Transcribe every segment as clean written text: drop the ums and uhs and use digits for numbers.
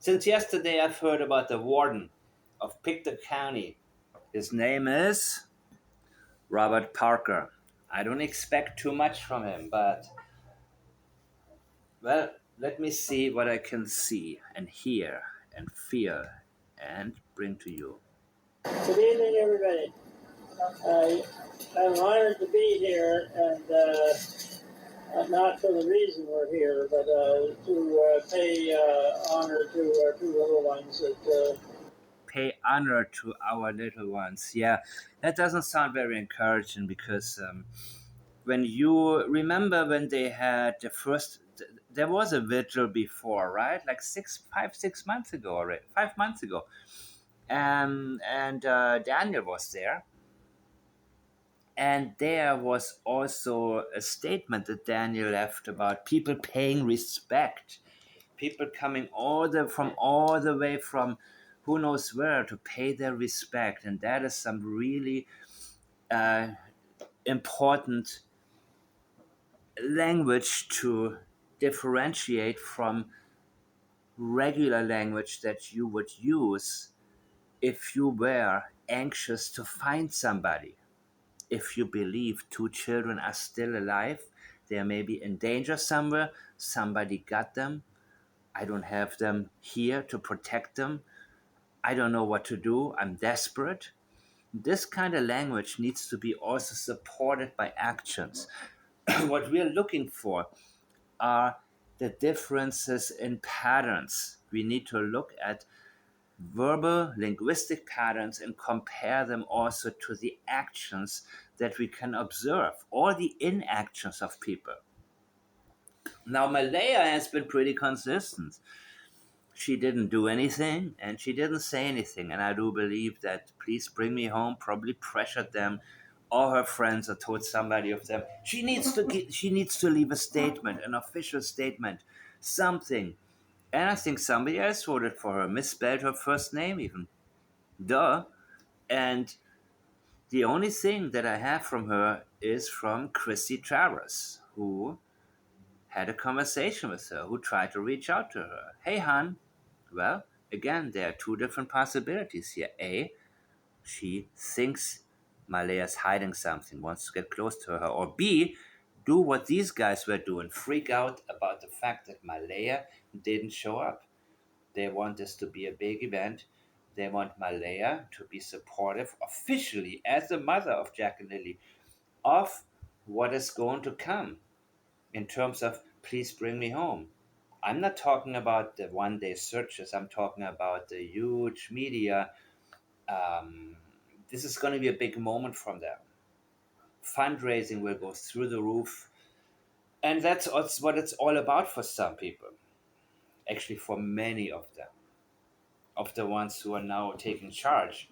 Since yesterday, I've heard about the warden of Pictou County. His name is Robert Parker. I don't expect too much from him, but, well, let me see what I can see and hear and feel and bring to you. Good evening, everybody. I'm honored to be here, and not for the reason we're here, but to pay honor to our two little ones that Pay honor to our little ones. Yeah, that doesn't sound very encouraging because when you remember when they had the first, there was a vigil before, right? Like 6 months ago already, 5 months ago. And Daniel was there. And there was also a statement that Daniel left about people paying respect, people coming all the way from who knows where to pay their respect, and that is some really uh, important language to differentiate from regular language that you would use if you were anxious to find somebody. If you believe two children are still alive, they may be in danger somewhere, somebody got them, I don't have them here to protect them, I don't know what to do, I'm desperate. This kind of language needs to be also supported by actions. What we are looking for are the differences in patterns. We need to look at verbal linguistic patterns and compare them also to the actions that we can observe or the inactions of people. Now, Malaya has been pretty consistent. She didn't do anything and she didn't say anything. And I do believe that Please Bring Me Home probably pressured them or her friends or told somebody of them. She needs to leave a statement, an official statement, something. And I think somebody else wrote it for her, misspelled her first name even. Duh. And the only thing that I have from her is from Chrissy Travers, who had a conversation with her, who tried to reach out to her. Hey, hon. Well, again, there are two different possibilities here. A, she thinks Malea's hiding something, wants to get close to her. Or B, do what these guys were doing, freak out about the fact that Malaya didn't show up. They want this to be a big event. They want Malaya to be supportive officially as the mother of Jack and Lily of what is going to come in terms of Please Bring Me Home. I'm not talking about the one day searches, I'm talking about the huge media. Um, this is going to be a big moment from them. Fundraising will go through the roof. And that's what it's all about for some people. Actually, for many of them, of the ones who are now taking charge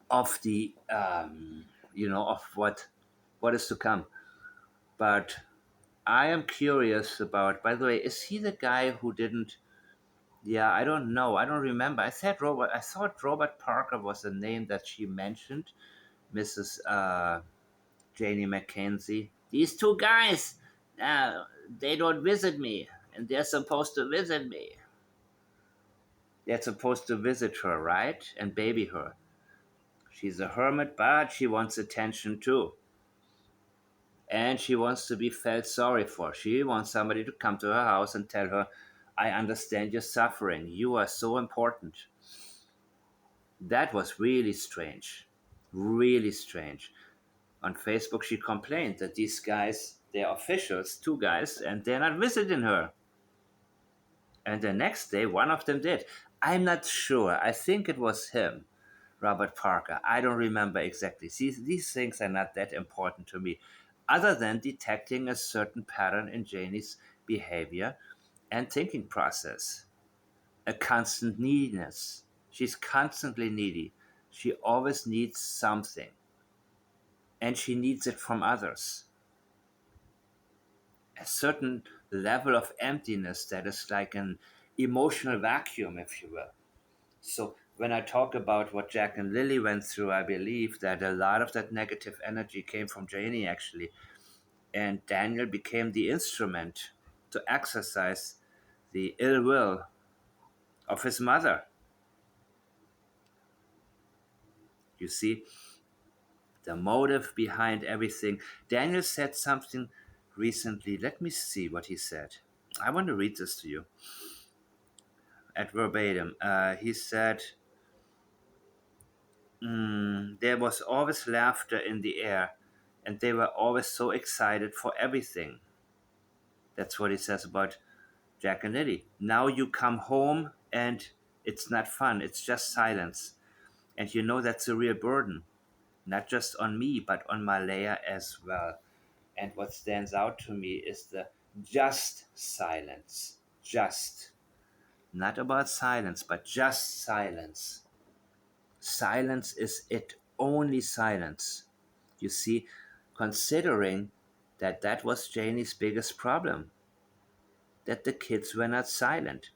of the of what is to come. But I am curious about. By the way, is he the guy who didn't? Yeah, I don't know. I don't remember. I thought Robert Parker was the name that she mentioned, Mrs. Janie McKenzie. These two guys, they don't visit me, and they're supposed to visit me. They're supposed to visit her, right, and baby her. She's a hermit, but she wants attention too. And she wants to be felt sorry for. She wants somebody to come to her house and tell her, I understand your suffering. You are so important. That was really strange. Really strange. On Facebook, she complained that these guys, they're officials, two guys, and they're not visiting her. And the next day, one of them did. I'm not sure. I think it was him, Robert Parker. I don't remember exactly. See, these things are not that important to me, other than detecting a certain pattern in Janie's behavior and thinking process. A constant neediness. She's constantly needy. She always needs something, and she needs it from others. A certain level of emptiness that is like an emotional vacuum, if you will. So when I talk about what Jack and Lily went through, I believe that a lot of that negative energy came from Janie actually. And Daniel became the instrument to exercise the ill will of his mother. You see, the motive behind everything. Daniel said something recently. Let me see what he said. I want to read this to you at verbatim. He said, there was always laughter in the air, and they were always so excited for everything. That's what he says about Jack and Lily. Now you come home and it's not fun, it's just silence. And you know that's a real burden, not just on me, but on Malaya as well. And what stands out to me is the just silence. Just. Not about silence, but just silence. Silence is it, only silence. You see, considering that that was Janie's biggest problem, that the kids were not silent.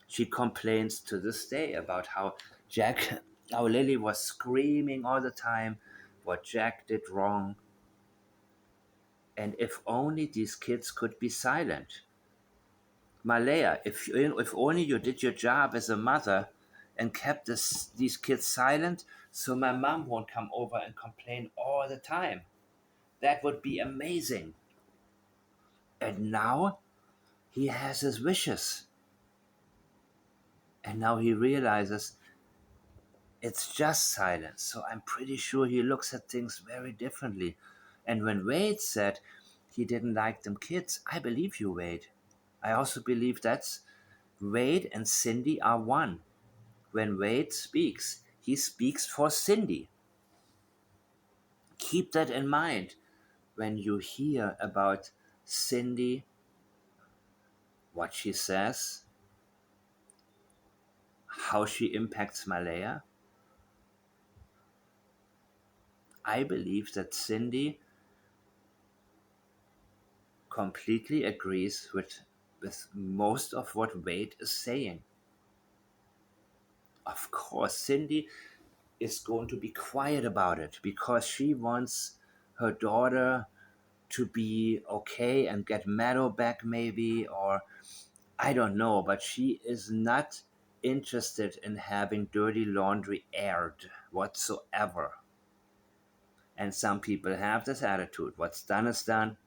She complains to this day about how Jack, how Lily was screaming all the time, what Jack did wrong. And if only these kids could be silent. Malaya, if only you did your job as a mother and kept these kids silent, so my mom won't come over and complain all the time. That would be amazing. And now he has his wishes. And now he realizes it's just silence. So I'm pretty sure he looks at things very differently. And when Wade said he didn't like them kids, I believe you, Wade. I also believe that's Wade and Cindy are one. When Wade speaks, he speaks for Cindy. Keep that in mind when you hear about Cindy, what she says, how she impacts Malaya. I believe that Cindy completely agrees with most of what Wade is saying. Of course, Cindy is going to be quiet about it because she wants her daughter to be okay and get Meadow back, maybe, or I don't know, but she is not interested in having dirty laundry aired whatsoever. And some people have this attitude. What's done is done.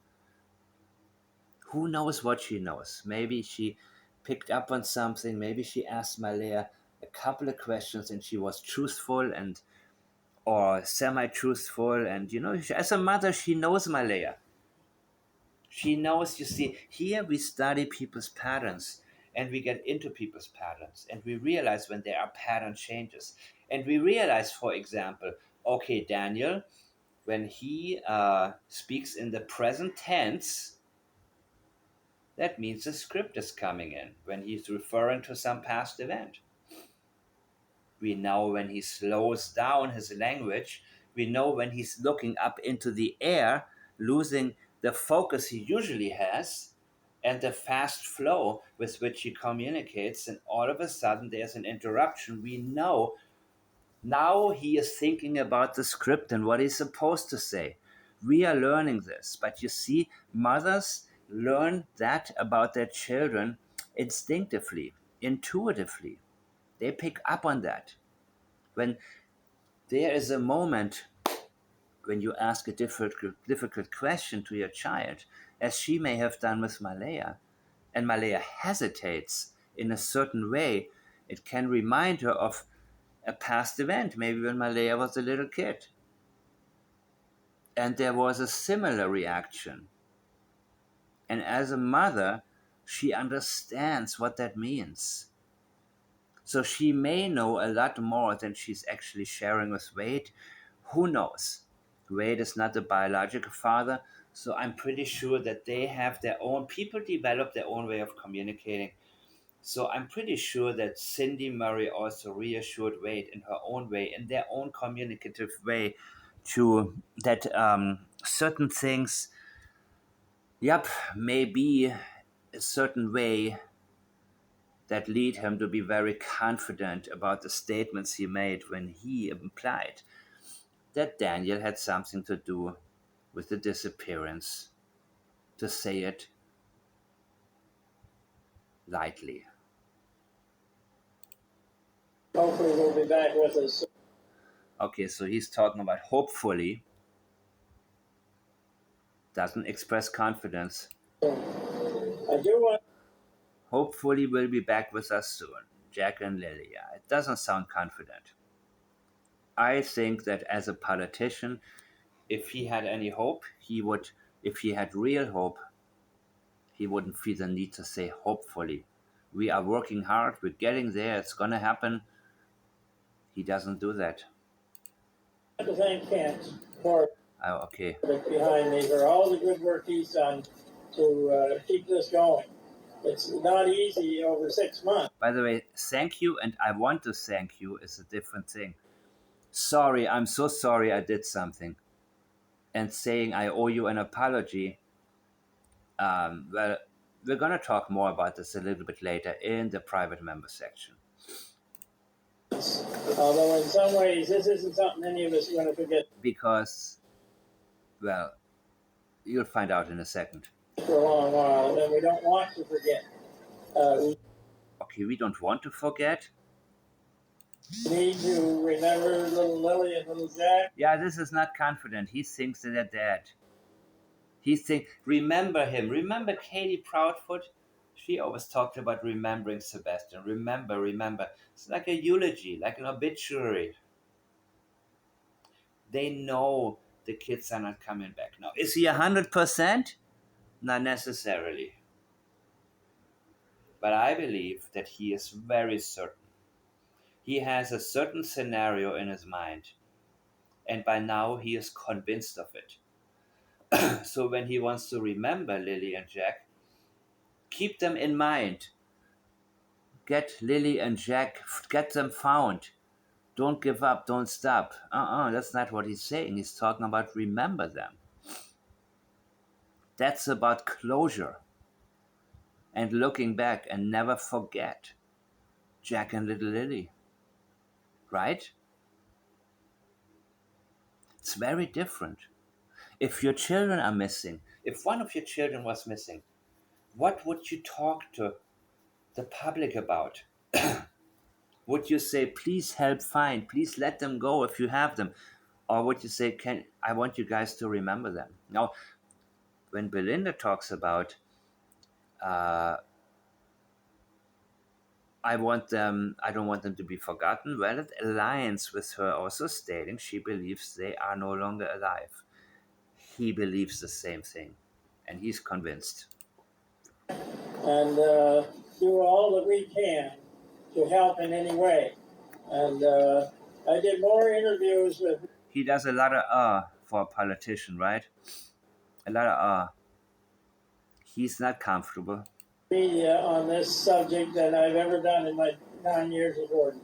Who knows what she knows? Maybe she picked up on something. Maybe she asked Malaya a couple of questions and she was truthful and or semi-truthful. And as a mother, she knows Malaya. She knows. You see, here we study people's patterns and we get into people's patterns and we realize when there are pattern changes. And we realize, for example, okay, Daniel, when he speaks in the present tense, that means the script is coming in when he's referring to some past event. We know when he slows down his language. We know when he's looking up into the air, losing the focus he usually has and the fast flow with which he communicates. And all of a sudden, there's an interruption. We know now he is thinking about the script and what he's supposed to say. We are learning this. But you see, mothers learn that about their children instinctively, intuitively. They pick up on that. When there is a moment when you ask a difficult question to your child, as she may have done with Malaya, and Malaya hesitates in a certain way, it can remind her of a past event, maybe when Malaya was a little kid. And there was a similar reaction. And as a mother, she understands what that means. So she may know a lot more than she's actually sharing with Wade. Who knows? Wade is not the biological father, so I'm pretty sure that they have their own, people develop their own way of communicating. So I'm pretty sure that Cindy Murray also reassured Wade in her own way, in their own communicative way, to that certain things, yep, may be a certain way that lead him to be very confident about the statements he made when he implied that Daniel had something to do with the disappearance, to say it lightly. hopefully will be back with us. Okay, so he's talking about hopefully, doesn't express confidence. I do want Hopefully will be back with us soon. Jack and Lily. Yeah, it doesn't sound confident. I think that as a politician, if he had any hope, he would, if he had real hope, he wouldn't feel the need to say hopefully. We are working hard, we're getting there, it's gonna happen. He doesn't do that. to thank Kent for Okay. behind me for all the good work he's done to keep this going. It's not easy over 6 months. By the way, thank you and I want to thank you is a different thing. Sorry, I'm so sorry I did something. And saying I owe you an apology, well, we're going to talk more about this a little bit later in the private member section. Although in some ways this isn't something any of us are going to forget. Because, well, you'll find out in a second. For a long while, and we don't want to forget. Okay, we don't want to forget. We need to remember little Lily and little Jack. Yeah, this is not confident. He thinks that they're dead. He thinks, remember him. Remember Katie Proudfoot? She always talked about remembering Sebastian. Remember. It's like a eulogy, like an obituary. They know the kids are not coming back now. Is he 100%? Not necessarily. But I believe that he is very certain. He has a certain scenario in his mind. And by now he is convinced of it. So when he wants to remember Lily and Jack, keep them in mind. Get Lily and Jack, get them found. Don't give up, don't stop. That's not what he's saying. He's talking about remember them. That's about closure and looking back and never forget Jack and little Lily. Right? It's very different. If your children are missing, if one of your children was missing, what would you talk to the public about? Would you say, please help find, please let them go if you have them? Or would you say, I want you guys to remember them? Now, when Belinda talks about, I don't want them to be forgotten, well, it aligns with her also stating she believes they are no longer alive. He believes the same thing, and he's convinced. And do all that we can to help in any way. And I did more interviews with. He does a lot of for a politician, right? A lot of He's not comfortable. Media on this subject than I've ever done in my 9 years of Gordon.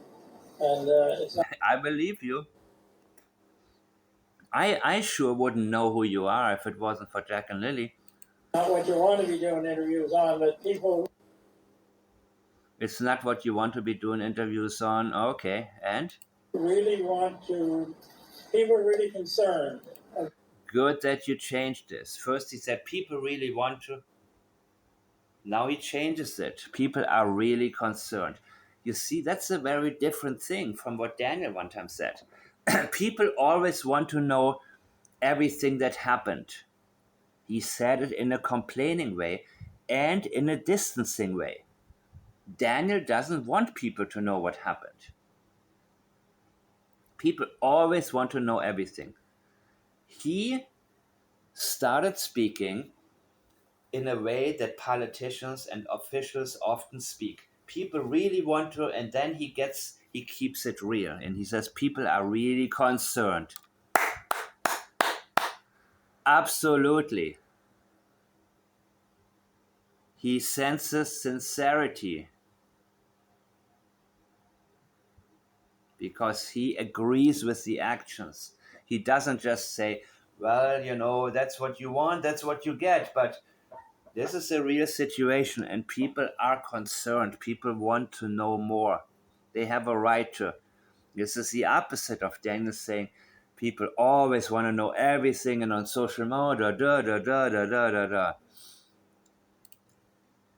And it's not. I believe you. I sure wouldn't know who you are if it wasn't for Jack and Lily. Not what you want to be doing interviews on, but people. It's not what you want to be doing interviews on. Okay, and? Really want to. People are really concerned. Good that you changed this. First he said people really want to. Now he changes it. People are really concerned. You see, that's a very different thing from what Daniel one time said. People always want to know everything that happened. He said it in a complaining way and in a distancing way. Daniel doesn't want people to know what happened. People always want to know everything. He started speaking in a way that politicians and officials often speak. People really want to, and then he keeps it real, and he says people are really concerned. Absolutely. He senses sincerity because he agrees with the actions. He doesn't just say, well, that's what you want, that's what you get, but this is a real situation and people are concerned. People want to know more. They have a right to. This is the opposite of Daniel saying people always want to know everything and on social media,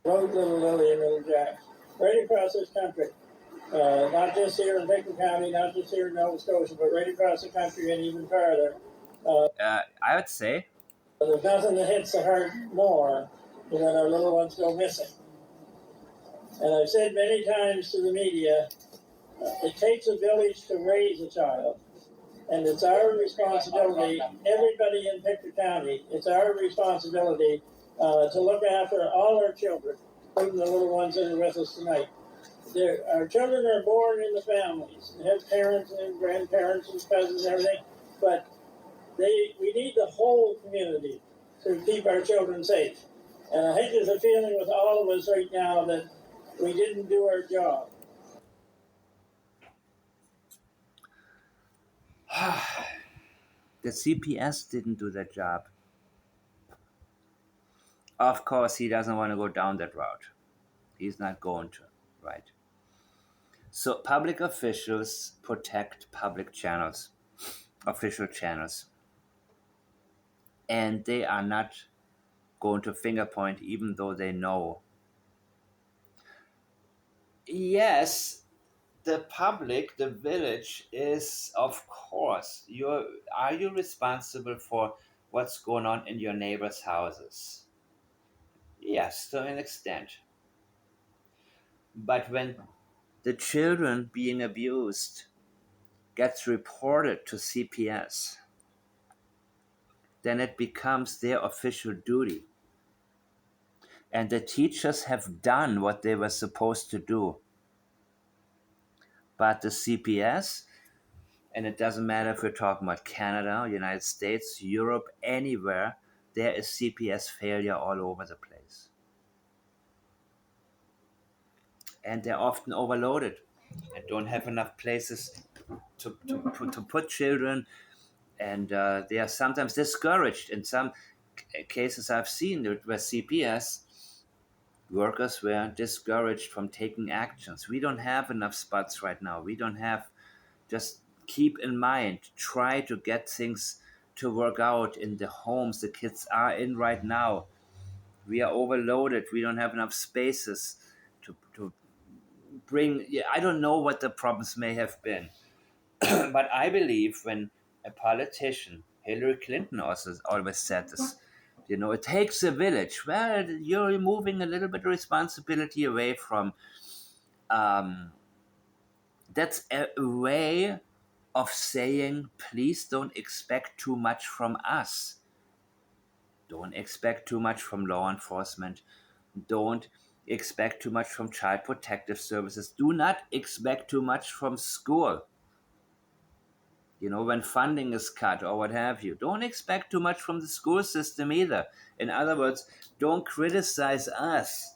Wrote little Lily and little Jack right across this country. not just here in Pickens County, not just here in Nova Scotia, but right across the country and even farther. I would say, There's nothing that hits the heart more than when our little ones go missing. And I've said many times to the media, it takes a village to raise a child. And it's our responsibility, everybody in Pictou County, it's our responsibility to look after all our children, including the little ones that are with us tonight. Our children are born in the families, they have parents and grandparents and cousins and everything, but we need the whole community to keep our children safe. And I think there's a feeling with all of us right now that we didn't do our job. the CPS didn't do their job. Of course, he doesn't want to go down that route. He's not going to, right? So public officials protect public channels, official channels, and they are not going to finger point even though they know. Yes, the public, the village is, of course, are you responsible for what's going on in your neighbors' houses? Yes, to an extent. But when the children being abused gets reported to CPS, then it becomes their official duty. And the teachers have done what they were supposed to do. But the CPS, and it doesn't matter if we're talking about Canada, United States, Europe, anywhere, there is CPS failure all over the place. And they're often overloaded and don't have enough places to put children, and they are sometimes discouraged. In some cases I've seen where CPS workers were discouraged from taking actions. We don't have enough spots right now. We don't have, just keep in mind, try to get things to work out in the homes the kids are in right now. We are overloaded. We don't have enough spaces to bring. Yeah, I don't know what the problems may have been, but I believe when a politician, Hillary Clinton also always said this, it takes a village. Well, you're removing a little bit of responsibility away from. That's a way of saying, please don't expect too much from us. Don't expect too much from law enforcement. Don't expect too much from child protective services. Do not expect too much from school. When funding is cut or what have you, don't expect too much from the school system either. In other words, don't criticize us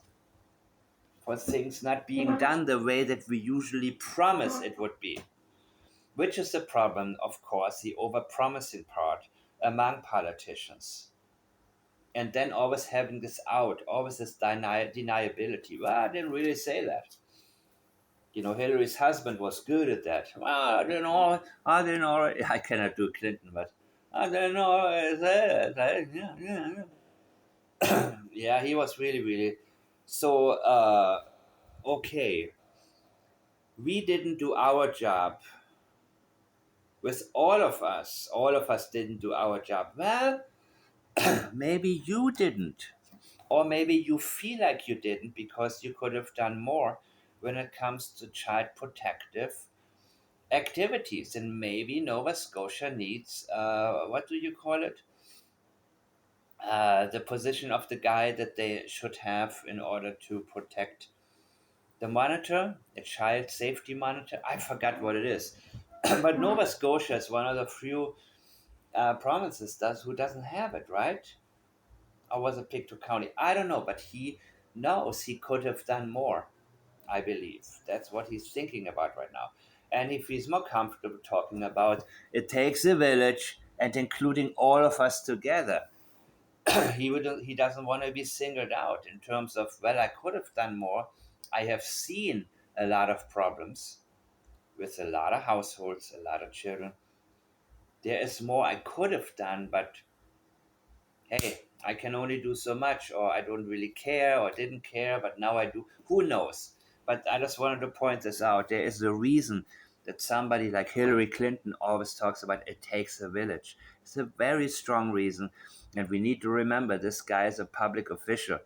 for things not being done the way that we usually promise it would be. Which is the problem, of course, the over-promising part among politicians. And then always having this out, always this deniability. Well, I didn't really say that. Hillary's husband was good at that. Well, I didn't know. I cannot do Clinton, but I didn't know I said that. Yeah. Yeah, he was really, really. So, okay. We didn't do our job. With all of us didn't do our job. Well, maybe you didn't. Or maybe you feel like you didn't because you could have done more when it comes to child protective activities. And maybe Nova Scotia needs, what do you call it? The position of the guy that they should have in order to protect the monitor, a child safety monitor. I forgot what it is. But Nova Scotia is one of the few provinces who doesn't have it, right? Or was it Pictou County? I don't know, but he knows he could have done more, I believe. That's what he's thinking about right now. And if he's more comfortable talking about it takes a village and including all of us together, he doesn't want to be singled out in terms of, well, I could have done more. I have seen a lot of problems with a lot of households, a lot of children. There is more I could have done, but hey, I can only do so much, or I don't really care, or didn't care, but now I do. Who knows? But I just wanted to point this out. There is a reason that somebody like Hillary Clinton always talks about it takes a village. It's a very strong reason. And we need to remember this guy is a public official.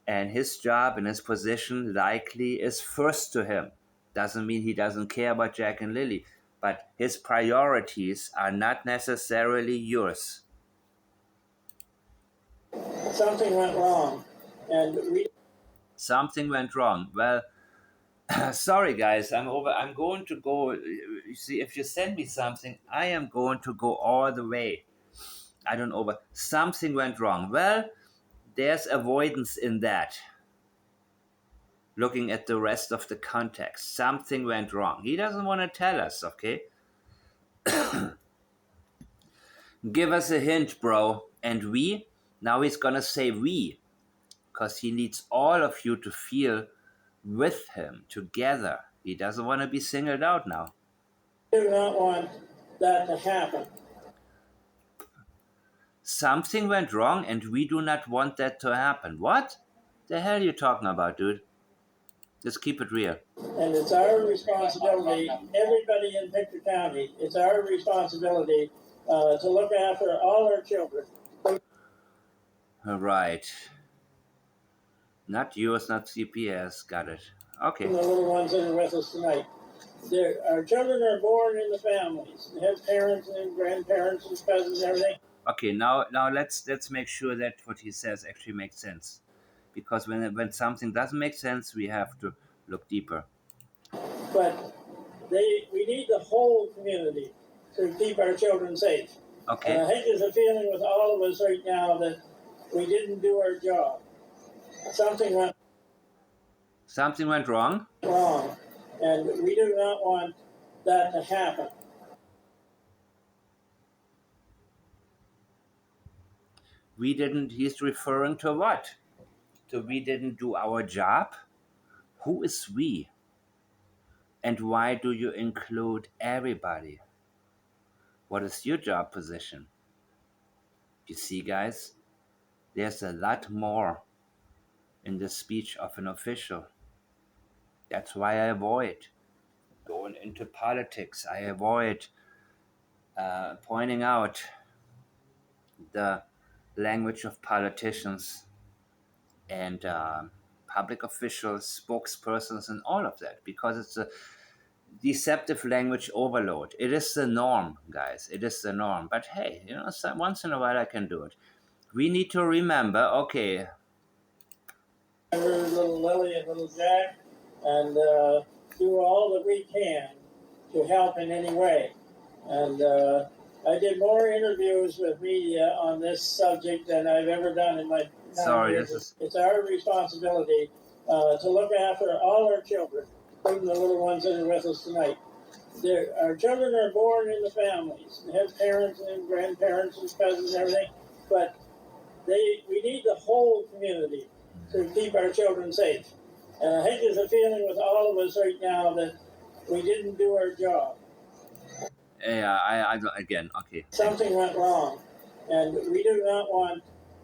And his job and his position likely is first to him. Doesn't mean he doesn't care about Jack and Lily, but his priorities are not necessarily yours. Something went wrong, and we Something went wrong. Well, sorry guys, I'm over. I'm going to go. You see, if you send me something, I am going to go all the way. I don't over. Something went wrong. Well, there's avoidance in that. Looking at the rest of the context, something went wrong. He doesn't want to tell us, okay? Give us a hint, bro. And we? Now he's gonna say we, because he needs all of you to feel with him together. He doesn't want to be singled out now. do not want that to happen. Something went wrong and we do not want that to happen. What the hell are you talking about, dude? Just keep it real. And it's our responsibility, everybody in Pictou County, it's our responsibility to look after all our children. All right. Not yours, not CPS. Got it. Okay. The little ones that are with us tonight. Our children are born in the families. They have parents and grandparents and cousins and everything. Okay, now let's make sure that what he says actually makes sense. Because when something doesn't make sense, we have to look deeper. But we need the whole community to keep our children safe. Okay. And I think there's a feeling with all of us right now that we didn't do our job. Something went wrong, and we do not want that to happen. He's referring to what? So we didn't do our job? Who is we? And why do you include everybody? What is your job position? You see, guys, there's a lot more in the speech of an official. That's why I avoid going into politics. I avoid pointing out the language of politicians and public officials, spokespersons, and all of that, because it's a deceptive language overload. It is the norm, guys. It is the norm. But hey, once in a while I can do it. We need to remember, okay. Little Lily and little Jack, and do all that we can to help in any way. And I did more interviews with media on this subject than I've ever done in my 9 years. It's our responsibility to look after all our children, including the little ones that are with us tonight. Our children are born in the families. They have parents and grandparents and cousins and everything, but we need the whole community to keep our children safe. And I think there's a feeling with all of us right now that we didn't do our job. Yeah, I again, okay. Something went wrong, and we do not want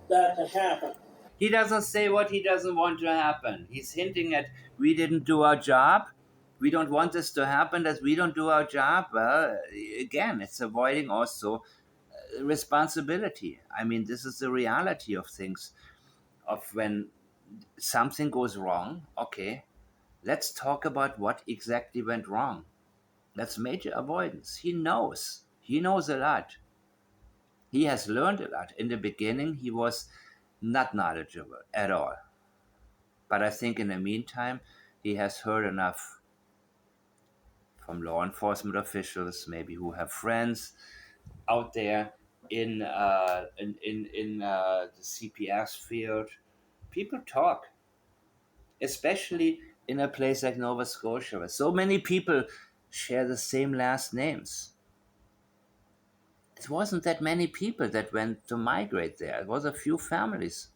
that to happen. He doesn't say what he doesn't want to happen. He's hinting at we didn't do our job. We don't want this to happen, that we don't do our job. Well, again, it's avoiding also responsibility. I mean, this is the reality of things. Of when something goes wrong, okay, let's talk about what exactly went wrong. That's major avoidance. He knows a lot. He has learned a lot. In the beginning, he was not knowledgeable at all. But I think in the meantime, he has heard enough from law enforcement officials, maybe who have friends out there in the CPS field. People talk, especially in a place like Nova Scotia, where so many people share the same last names. It wasn't that many people that went to migrate there. It was a few families.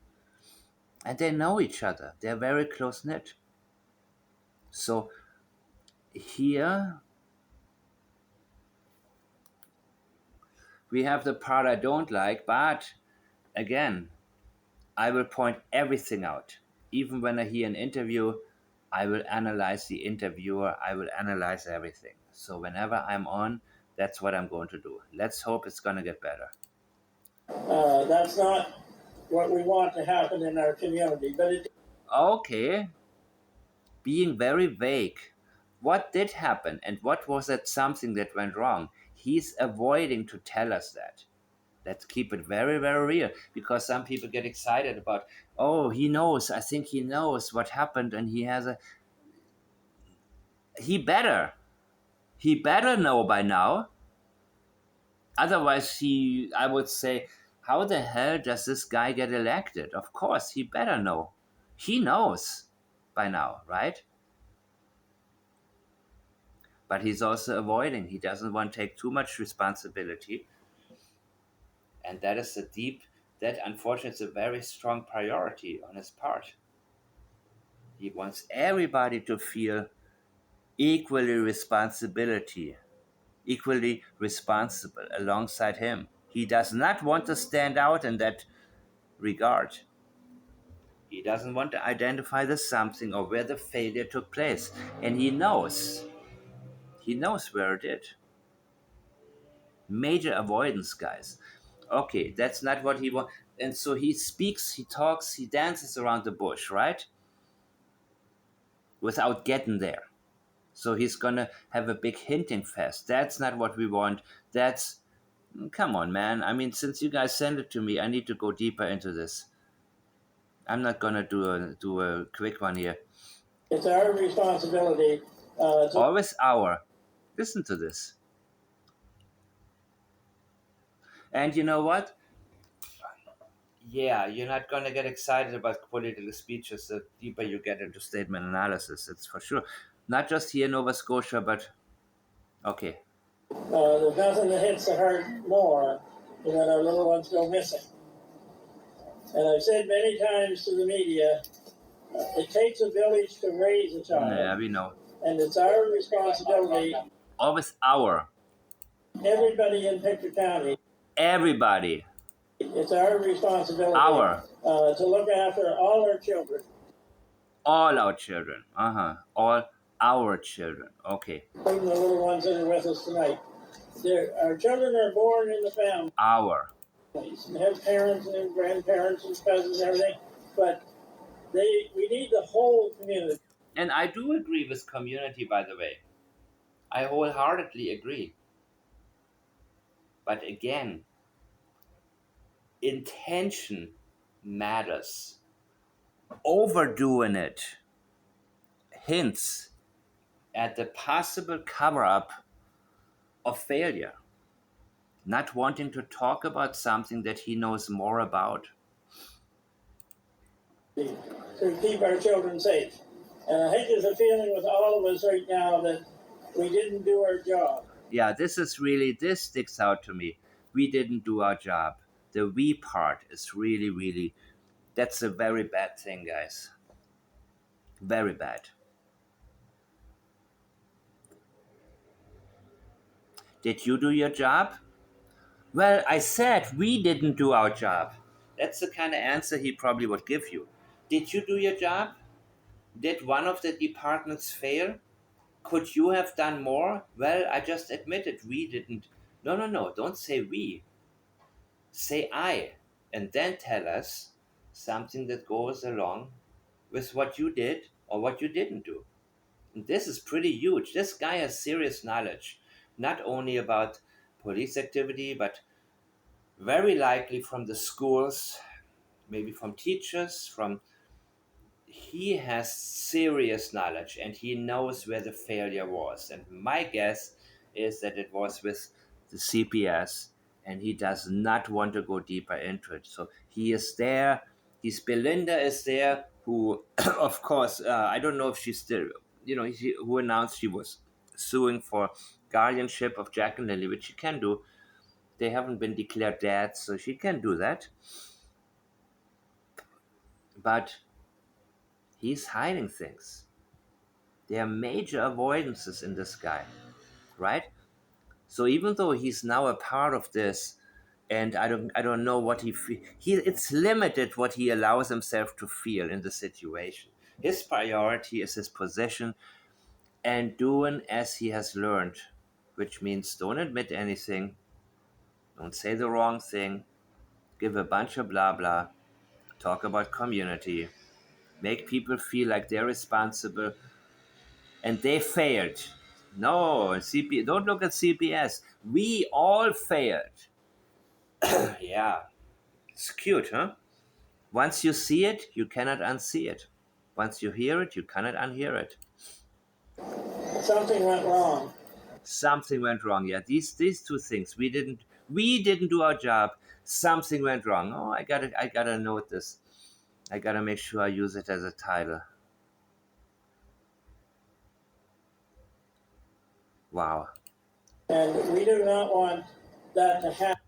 And they know each other. They're very close-knit. So here we have the part I don't like, but again, I will point everything out. Even when I hear an interview, I will analyze the interviewer, I will analyze everything. So whenever I'm on, that's what I'm going to do. Let's hope it's going to get better. That's not what we want to happen in our community, but it Okay, being very vague. What did happen and what was that something that went wrong? He's avoiding to tell us that. Let's keep it very, very real, because some people get excited about, oh, he knows, I think he knows what happened, and he better. He better know by now. Otherwise, I would say, how the hell does this guy get elected? Of course, he better know. He knows by now, right? But he's also avoiding. He doesn't want to take too much responsibility. And that unfortunately is a very strong priority on his part. He wants everybody to feel responsibility, equally responsible alongside him. He does not want to stand out in that regard. He doesn't want to identify the something or where the failure took place. And he knows. He knows where it did. Major avoidance, guys. Okay, that's not what he wants. And so he speaks, he talks, he dances around the bush, right? Without getting there. So he's gonna have a big hinting fest. That's not what we want. That's come on, man. I mean, since you guys sent it to me, I need to go deeper into this. I'm not gonna do a quick one here. it's our responsibility to Always our. Listen to this. And you know what? Yeah, you're not gonna get excited about political speeches the deeper you get into statement analysis. It's for sure. Not just here in Nova Scotia, but okay. there's nothing that hits the heart more than when our little ones go missing. And I've said many times to the media, it takes a village to raise a child. Yeah, we know. And it's our responsibility. Always our. Everybody in Pictou County. Everybody. It's our responsibility. Our. To look after all our children. All our children. All our children. Okay. Including the little ones that are with us tonight. Our children are born in the family. Our. And have parents and grandparents and cousins and everything, but we need the whole community. And I do agree with community, by the way. I wholeheartedly agree. But again, intention matters. Overdoing it hints at the possible cover-up of failure. Not wanting to talk about something that he knows more about. To keep our children safe. And I think there's a feeling with all of us right now that we didn't do our job. Yeah, this sticks out to me. We didn't do our job. The we part is really, that's a very bad thing, guys. Very bad. Did you do your job? Well, I said we didn't do our job. That's the kind of answer he probably would give you. Did you do your job? Did one of the departments fail? Could you have done more? Well, I just admitted we didn't. No, don't say we. Say I. And then tell us something that goes along with what you did or what you didn't do. And this is pretty huge. This guy has serious knowledge, not only about police activity, but very likely from the schools, maybe from teachers, he has serious knowledge and he knows where the failure was. And my guess is that it was with the CPS and he does not want to go deeper into it. So he is there. Belinda is there, who, of course, I don't know if she's still, who announced she was suing for guardianship of Jack and Lily, which she can do. They haven't been declared dead, so she can do that. But he's hiding things. There are major avoidances in this guy, right? So even though he's now a part of this, and I don't know what it's limited what he allows himself to feel in the situation. His priority is his position and doing as he has learned, which means don't admit anything, don't say the wrong thing, give a bunch of blah blah, talk about community, make people feel like they're responsible and they failed. No, don't look at CPS. We all failed. Yeah, it's cute, huh? Once you see it, you cannot unsee it. Once you hear it, you cannot unhear it. Something went wrong. Something went wrong. Yeah, these two things we didn't do our job. Something went wrong. Oh, I gotta note this. I gotta make sure I use it as a title. Wow. And we do not want that to happen.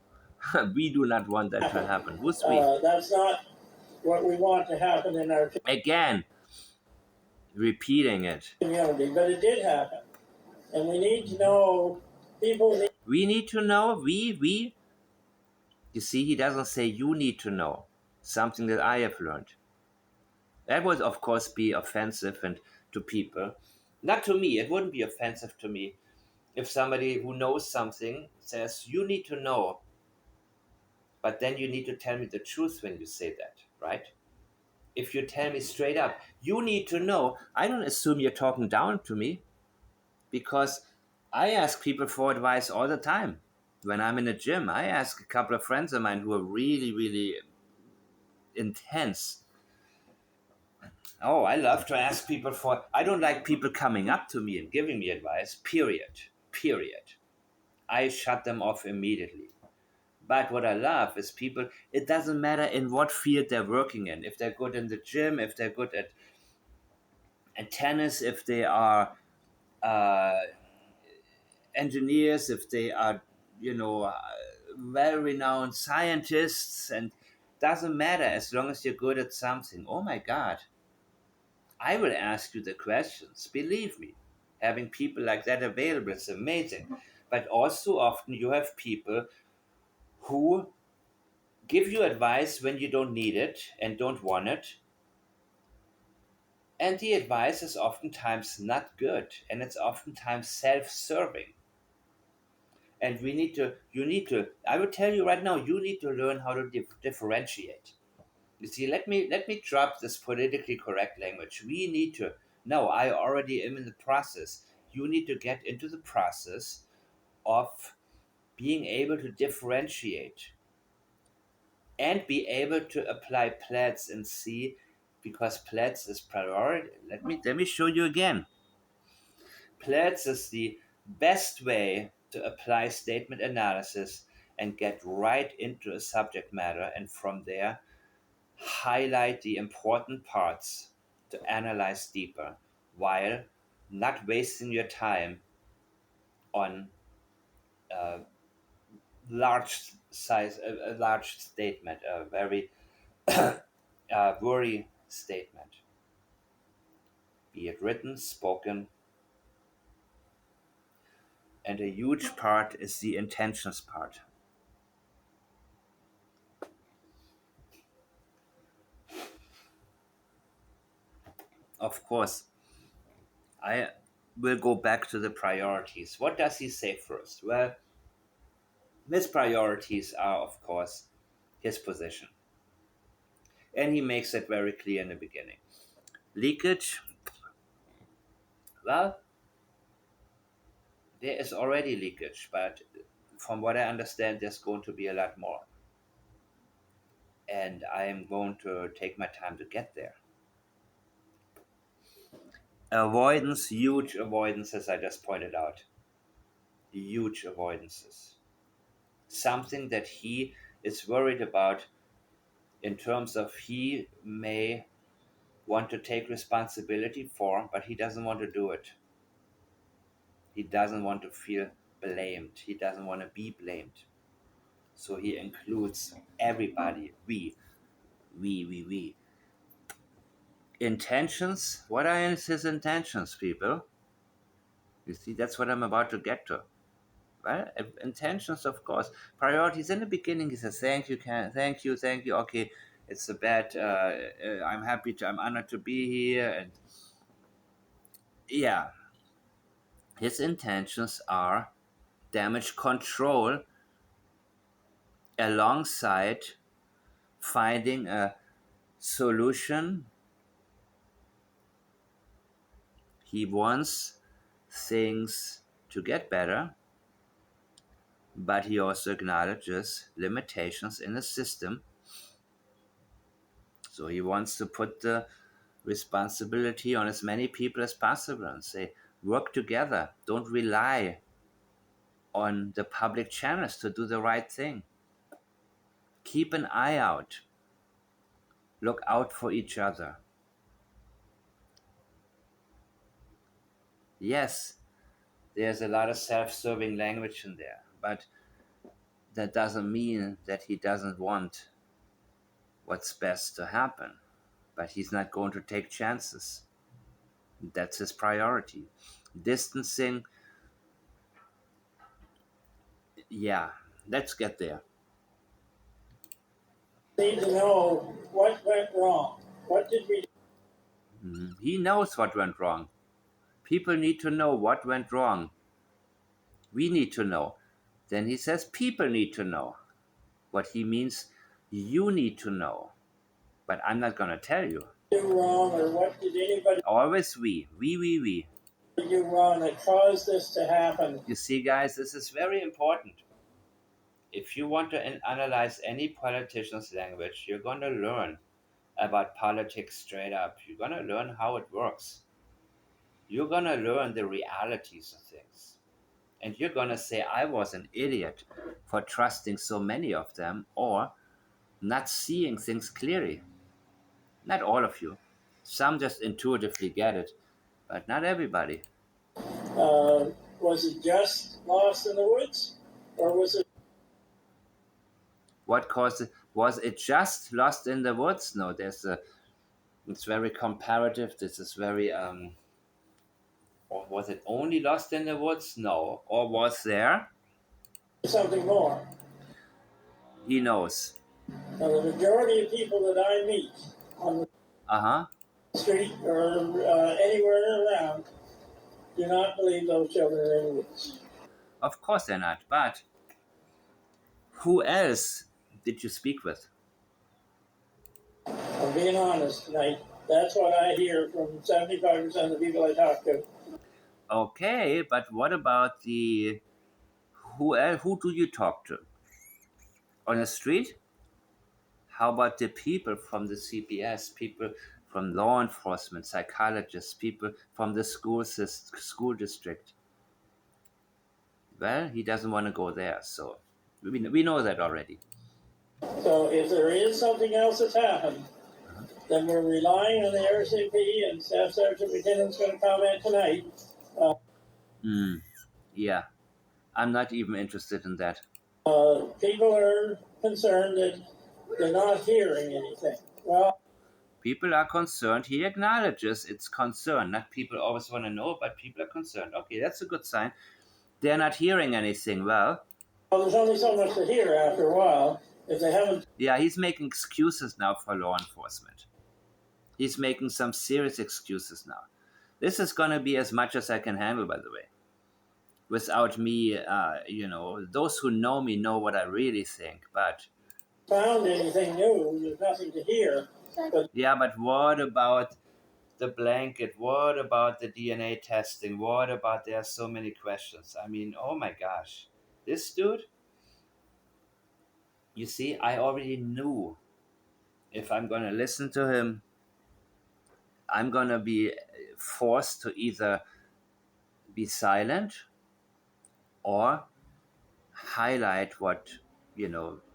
We do not want that to happen. Who's we? That's not what we want to happen in our Again, repeating it. community, but it did happen. And we need to know, people need We need to know. We. You see, he doesn't say you need to know. Something that I have learned. That would, of course, be offensive and to people. Not to me. It wouldn't be offensive to me if somebody who knows something says you need to know, but then you need to tell me the truth when you say that, right? If you tell me straight up, you need to know, I don't assume you're talking down to me because I ask people for advice all the time. When I'm in a gym, I ask a couple of friends of mine who are really, really intense. Oh, I love to ask people for. I don't like people coming up to me and giving me advice, period. Period. I shut them off immediately. But what I love is people, it doesn't matter in what field they're working in. If they're good in the gym, if they're good at tennis, if they are uh, engineers, if they are, well renowned scientists, and doesn't matter as long as you're good at something. Oh my God. I will ask you the questions. Believe me. Having people like that available is amazing. But also often you have people who give you advice when you don't need it and don't want it. And the advice is oftentimes not good and it's oftentimes self serving. And I will tell you right now, you need to learn how to differentiate. You see, let me drop this politically correct language. We need to, no, I already am in the process. You need to get into the process of being able to differentiate and be able to apply plaids and see because plaids is priority. Let me show you again. Plaids is the best way to apply statement analysis and get right into a subject matter and from there highlight the important parts to analyze deeper while not wasting your time on a a large statement, a very worry statement, be it written, spoken, and a huge part is the intentions part. Of course, I will go back to the priorities. What does he say first? Well, his priorities are, of course, his position. And he makes it very clear in the beginning. Leakage, well, there is already leakage, but from what I understand, there's going to be a lot more. And I am going to take my time to get there. Avoidance, huge avoidances, I just pointed out. Huge avoidances. Something that he is worried about in terms of he may want to take responsibility for, but he doesn't want to do it. He doesn't want to feel blamed. He doesn't want to be blamed. So he includes everybody. We. Intentions. What are his intentions, people? You see, that's what I'm about to get to. Well, intentions, of course. Priorities in the beginning. He says, "Thank you, thank you, thank you." Okay, it's a bad. I'm happy to. I'm honored to be here, and yeah, his intentions are damage control alongside finding a solution. He wants things to get better, but he also acknowledges limitations in the system. So he wants to put the responsibility on as many people as possible and say, work together. Don't rely on the public channels to do the right thing. Keep an eye out. Look out for each other. Yes, there's a lot of self serving language in there, but that doesn't mean that he doesn't want what's best to happen. But he's not going to take chances. That's his priority. Distancing, yeah, let's get there. Need to know what went wrong. What did we He knows what went wrong. People need to know what went wrong. We need to know. Then he says people need to know. What he means, you need to know. But I'm not going to tell you. do wrong, or what did anybody Always we. We. do wrong that caused this to happen? You see, guys, this is very important. If you want to analyze any politician's language, you're going to learn about politics straight up. You're going to learn how it works. You're going to learn the realities of things. And you're going to say, I was an idiot for trusting so many of them or not seeing things clearly. Not all of you. Some just intuitively get it, but not everybody. Was it just lost in the woods, or was it What caused it? Was it just lost in the woods? No, it's very comparative. This is very, or was it only lost in the woods? No. Or was there? something more? He knows. Now, the majority of people that I meet on Uh-huh. the street or anywhere around do not believe those children are in the woods. Of course they're not. But who else did you speak with? I'm being honest tonight. That's what I hear from 75% of the people I talk to. Okay, but what about the who else, who do you talk to? On the street? How about the people from the CPS, people from law enforcement, psychologists, people from the school district? Well, he doesn't want to go there, so we know that already. So if there is something else that's happened, then we're relying on the RCP, and Staff Sergeant McKinnon's going to comment tonight. Yeah, I'm not even interested in that. People are concerned that they're not hearing anything. Well, People are concerned. He acknowledges it's concern. Not people always want to know, but people are concerned. Okay, that's a good sign. They're not hearing anything. Well, there's only so much to hear after a while. If they haven't, yeah, he's making excuses now for law enforcement. He's making some serious excuses now. This is going to be as much as I can handle, by the way. Without me, those who know me know what I really think, but found anything new, there's nothing to hear. But yeah, but what about the blanket? What about the DNA testing? What about there are so many questions? I mean, oh my gosh. This dude, you see, I already knew if I'm going to listen to him, I'm going to be forced to either be silent or highlight what,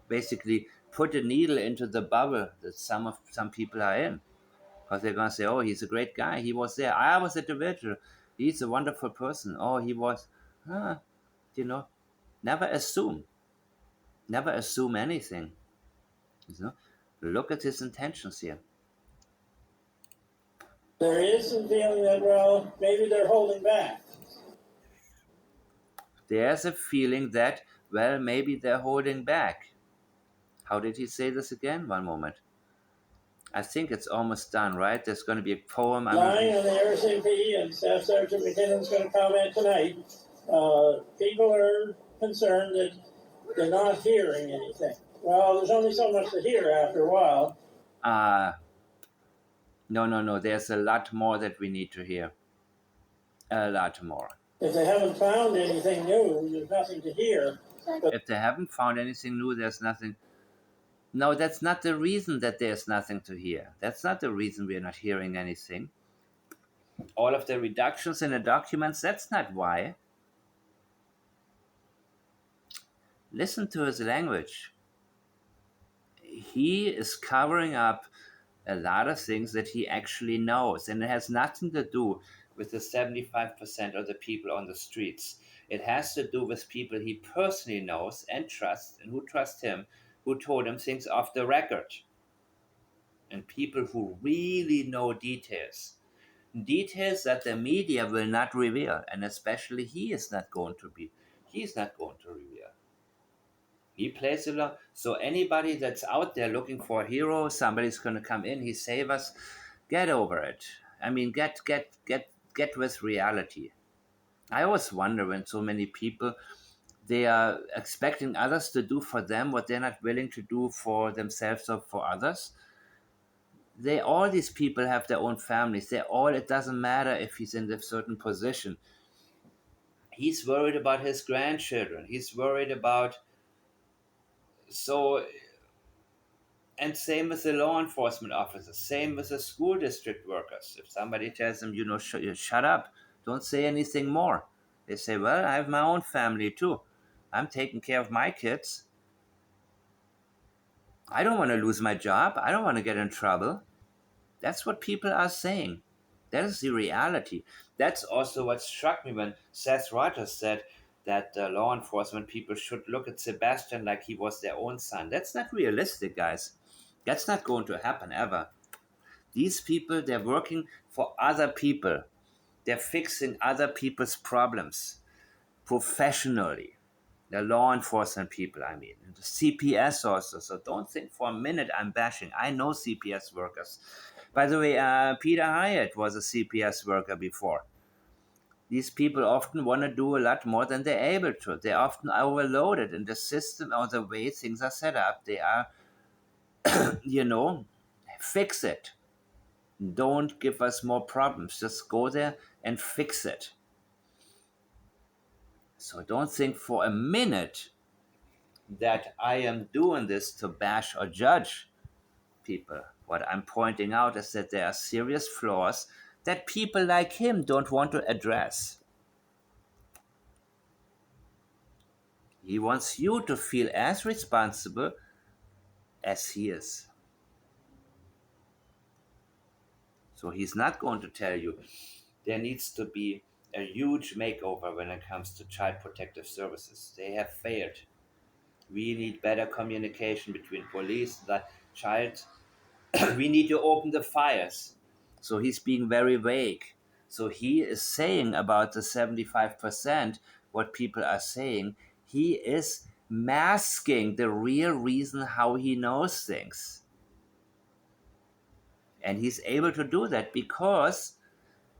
basically put a needle into the bubble that some people are in. Because they're going to say, oh, he's a great guy. He was there. I was at the vigil. He's a wonderful person. Oh, he was, never assume. Never assume anything. Look at his intentions here. there is some feeling that, well, maybe they're holding back. There's a feeling that, well, maybe they're holding back. How did he say this again? One moment. I think it's almost done, right? There's going to be a poem. Lying on the RCMP, and Staff Sergeant McKinnon's going to comment tonight. People are concerned that they're not hearing anything. Well, there's only so much to hear after a while. No. There's a lot more that we need to hear. A lot more. If they haven't found anything new, there's nothing to hear. If they haven't found anything new, there's nothing. No, that's not the reason that there's nothing to hear. That's not the reason we're not hearing anything. All of the reductions in the documents, that's not why. Listen to his language. He is covering up a lot of things that he actually knows, and it has nothing to do with the 75% of the people on the streets. It has to do with people he personally knows and trusts, and who trust him, who told him things off the record. And people who really know details that the media will not reveal, and especially he's not going to reveal. He plays along. So anybody that's out there looking for a hero, somebody's going to come in, he save us. Get over it. I mean, get with reality. I always wonder when so many people, they are expecting others to do for them what they're not willing to do for themselves or for others. All these people have their own families. It doesn't matter if he's in a certain position. He's worried about his grandchildren. He's worried about, so, and same with the law enforcement officers, same with the school district workers. If somebody tells them, shut up, don't say anything more, they say, well, I have my own family too. I'm taking care of my kids. I don't want to lose my job. I don't want to get in trouble. That's what people are saying. That is the reality. That's also what struck me when Seth Rogers said that law enforcement people should look at Sebastian like he was their own son. That's not realistic, guys. That's not going to happen ever. These people, they're working for other people. They're fixing other people's problems professionally. The law enforcement people, I mean, the CPS also. So don't think for a minute I'm bashing. I know CPS workers. By the way, Peter Hyatt was a CPS worker before. These people often want to do a lot more than they're able to. They're often overloaded in the system or the way things are set up. They are, fix it. Don't give us more problems. Just go there and fix it. So don't think for a minute that I am doing this to bash or judge people. What I'm pointing out is that there are serious flaws that people like him don't want to address. He wants you to feel as responsible as he is. So he's not going to tell you there needs to be a huge makeover when it comes to child protective services. They have failed. We need better communication between police, the child. We need to open the files. So he's being very vague. So he is saying about the 75%, what people are saying, he is masking the real reason how he knows things. And he's able to do that because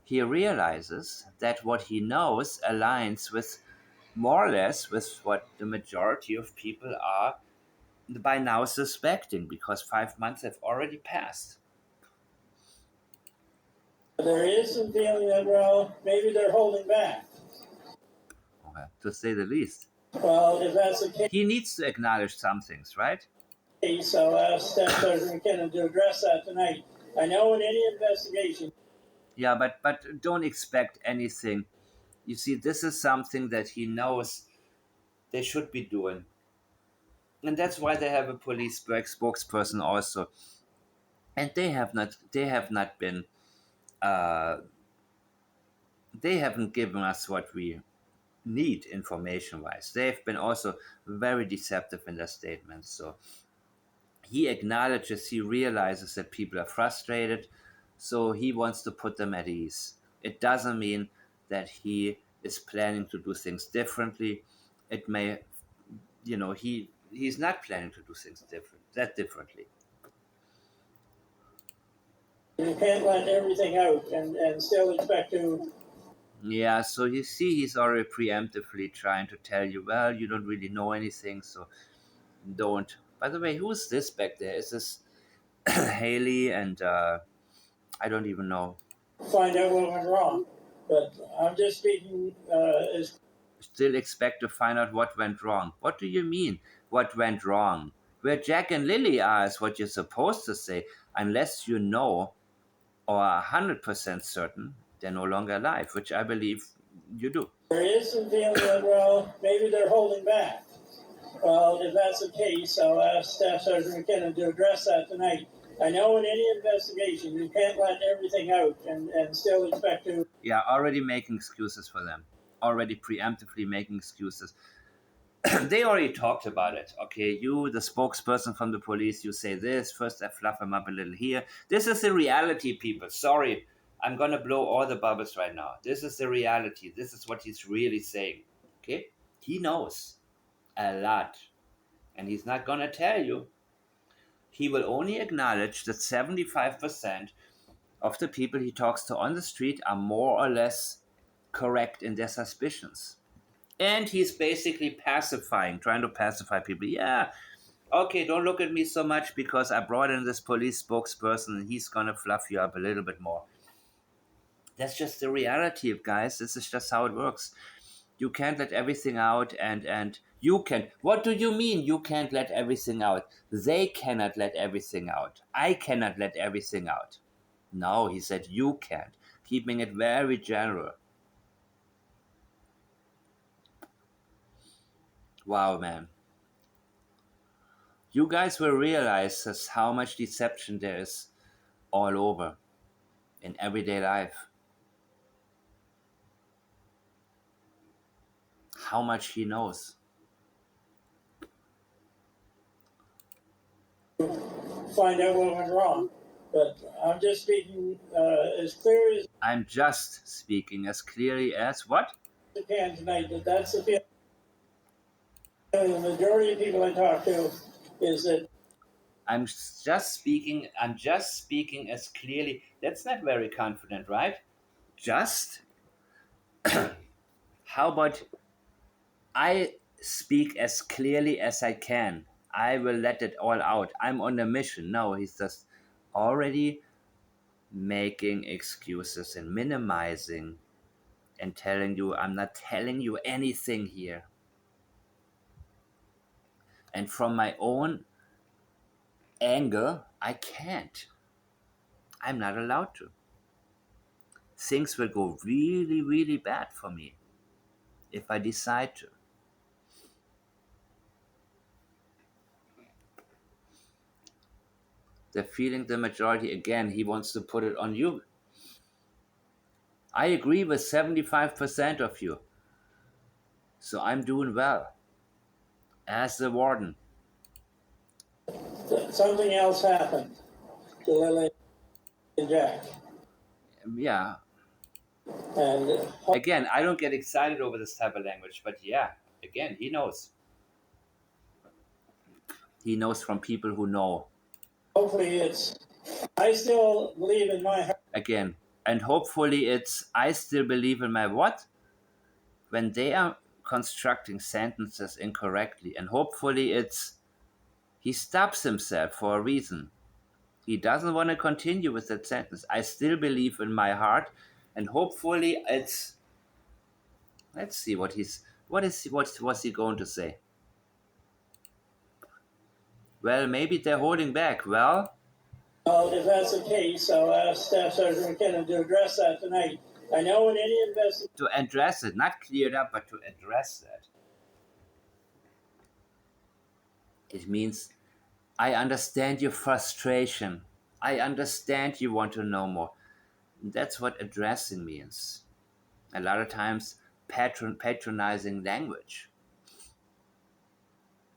he realizes that what he knows aligns with more or less with what the majority of people are by now suspecting, because 5 months have already passed. There is some feeling that, well, maybe they're holding back. Okay, to say the least. Well, if that's the case, he needs to acknowledge some things, right? I'll ask Staff Sergeant McKinnon to address that tonight. I know in any investigation. Yeah, but don't expect anything. You see, this is something that he knows they should be doing. And that's why they have a police spokesperson also. And they have not been they haven't given us what we need information wise. They've been also very deceptive in their statements. So he acknowledges, he realizes that people are frustrated, so he wants to put them at ease. It doesn't mean that he is planning to do things differently. It may, he's not planning to do things differently. You can't let everything out and still expect to. Yeah, so you see, he's already preemptively trying to tell you, well, you don't really know anything, so don't. By the way, who's this back there? Is this Haley? And I don't even know. Find out what went wrong. But I'm just speaking as Still expect to find out what went wrong. What do you mean, what went wrong? Where Jack and Lily are is what you're supposed to say, unless you know or are 100% certain they're no longer alive, which I believe you do. there is some feeling that, well, maybe they're holding back. Well, if that's the case, I'll ask Staff Sergeant McKinnon to address that tonight. I know in any investigation, you can't let everything out and still expect to. Yeah, already making excuses for them. Already preemptively making excuses. They already talked about it. Okay, you, the spokesperson from the police, you say this. First, I fluff him up a little here. This is the reality, people. Sorry, I'm gonna blow all the bubbles right now. This is the reality. This is what he's really saying. Okay, he knows a lot, and he's not gonna tell you. He will only acknowledge that 75% of the people he talks to on the street are more or less correct in their suspicions. And he's basically pacifying, trying to pacify people. Yeah, okay, don't look at me so much because I brought in this police spokesperson and he's gonna fluff you up a little bit more. That's just the reality, guys. This is just how it works. You can't let everything out, and you can. What do you mean you can't let everything out? They cannot let everything out. I cannot let everything out. No, he said you can't, keeping it very general. Wow, man. You guys will realize just how much deception there is all over in everyday life. How much he knows. Find out what went wrong. But I'm just speaking as clear as I'm just speaking as clearly as what? I can tonight that that's the feeling. The majority of people I talk to is that I'm just speaking as clearly. That's not very confident, right? Just? How about I speak as clearly as I can? I will let it all out. I'm on a mission. No, he's just already making excuses and minimizing and telling you, I'm not telling you anything here. And from my own anger, I can't. I'm not allowed to. Things will go really, really bad for me if I decide to. They're feeling the majority again. He wants to put it on you. I agree with 75% of you. So I'm doing well as the warden. something else happened to Lily and Jack. Yeah. And Again, I don't get excited over this type of language, but yeah, again, he knows. He knows from people who know. hopefully it's, I still believe in my heart. Again, and hopefully it's, I still believe in my what? When they are constructing sentences incorrectly, and hopefully it's, he stops himself for a reason. He doesn't want to continue with that sentence. I still believe in my heart, and hopefully it's, let's see what what's he going to say? Well, maybe they're holding back. Well, If that's the case, I'll ask Staff Sergeant McKinnon to address that tonight. I know in any investigation, to address it, not clear it up, but to address that. It means I understand your frustration. I understand you want to know more. That's what addressing means. A lot of times, patronizing language.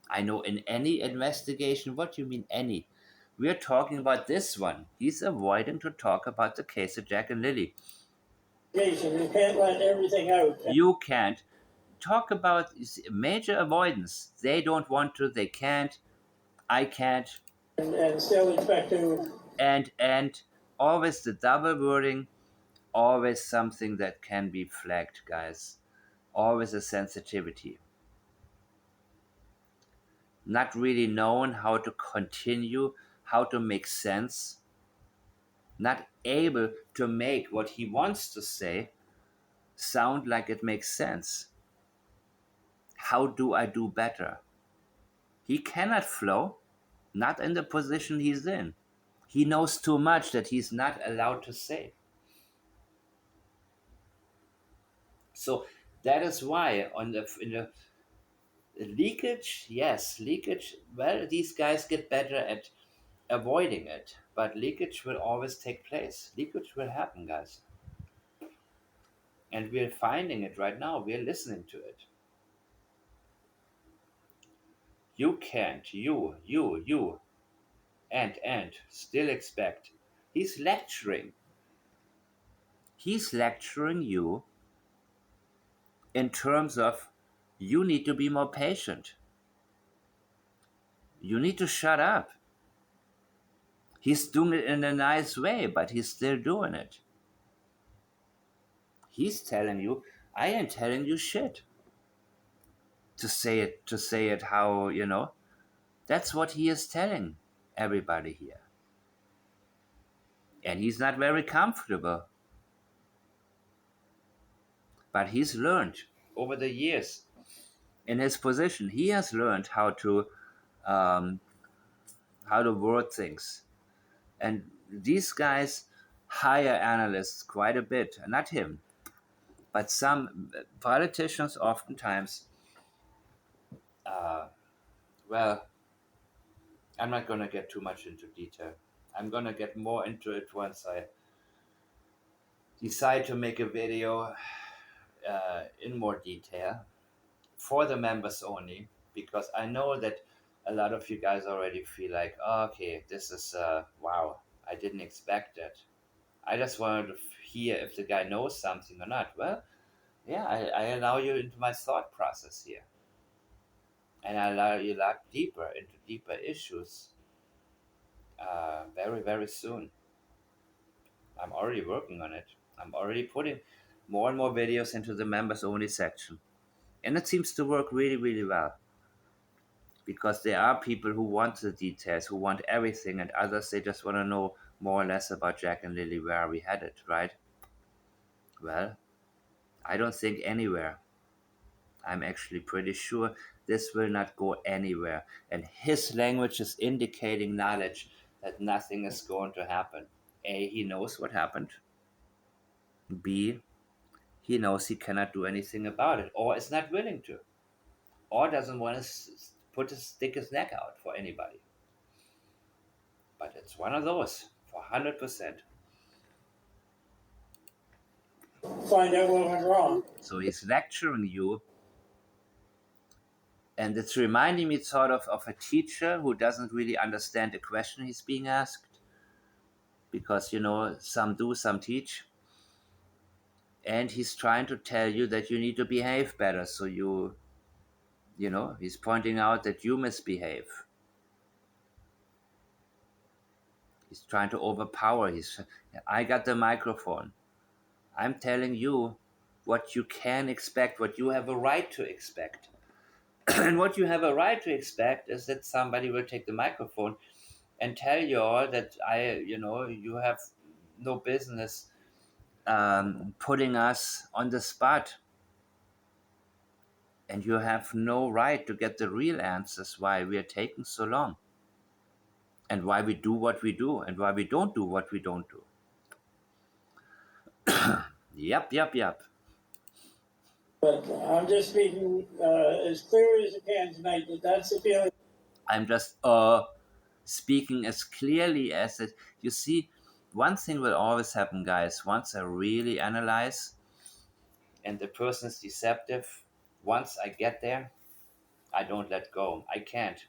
I know in any investigation, what do you mean any? We're talking about this one. He's avoiding to talk about the case of Jack and Lily. you can't let everything out. You can't. Talk about major avoidance. They don't want to, they can't, I can't. And still expect to. And Always the double wording, always something that can be flagged, guys. Always a sensitivity. Not really knowing how to continue, how to make sense, not able to make what he wants to say sound like it makes sense. How do I do better? He cannot flow, not in the position he's in. He knows too much that he's not allowed to say. So that is why on the in the leakage, yes, leakage. Well, these guys get better at avoiding it, but leakage will always take place. Leakage will happen, guys, and we're finding it right now. We're listening to it. You can't, you, and still expect. He's lecturing. He's lecturing you in terms of you need to be more patient. You need to shut up. He's doing it in a nice way, but he's still doing it. He's telling you, I ain't telling you shit. To say it how, that's what he is telling everybody here. And he's not very comfortable. But he's learned over the years in his position. He has learned um, how to word things. And these guys hire analysts quite a bit. Not him, but some politicians oftentimes. Uh, well, I'm not going to get too much into detail. I'm going to get more into it once I decide to make a video in more detail for the members only, because I know that a lot of you guys already feel like, oh, okay, this is, wow, I didn't expect it. I just wanted to hear if the guy knows something or not. Well, yeah, I allow you into my thought process here. And I allow you into deeper issues very, very soon. I'm already working on it. I'm already putting more and more videos into the members only section. And it seems to work really, really well. Because there are people who want the details, who want everything, and others, they just want to know more or less about Jack and Lily, where are we headed, right? Well, I don't think anywhere. I'm actually pretty sure this will not go anywhere. And his language is indicating knowledge that nothing is going to happen. A, he knows what happened. B, he knows he cannot do anything about it, or is not willing to, or doesn't want to stick his neck out for anybody. But it's one of those for 100%. Find out what went wrong. So he's lecturing you, and it's reminding me sort of a teacher who doesn't really understand the question he's being asked, because some do, some teach, and he's trying to tell you that you need to behave better. So he's pointing out that you misbehave. He's trying to overpower. I got the microphone. I'm telling you what you can expect, what you have a right to expect. And what you have a right to expect is that somebody will take the microphone and tell you all that you have no business putting us on the spot. And you have no right to get the real answers why we are taking so long. And why we do what we do, and why we don't do what we don't do. Yep. But I'm just speaking as clear as I can tonight that that's the feeling. I'm just speaking as clearly as it. You see, one thing will always happen, guys. Once I really analyze, and the person is deceptive, once I get there, I don't let go. I can't.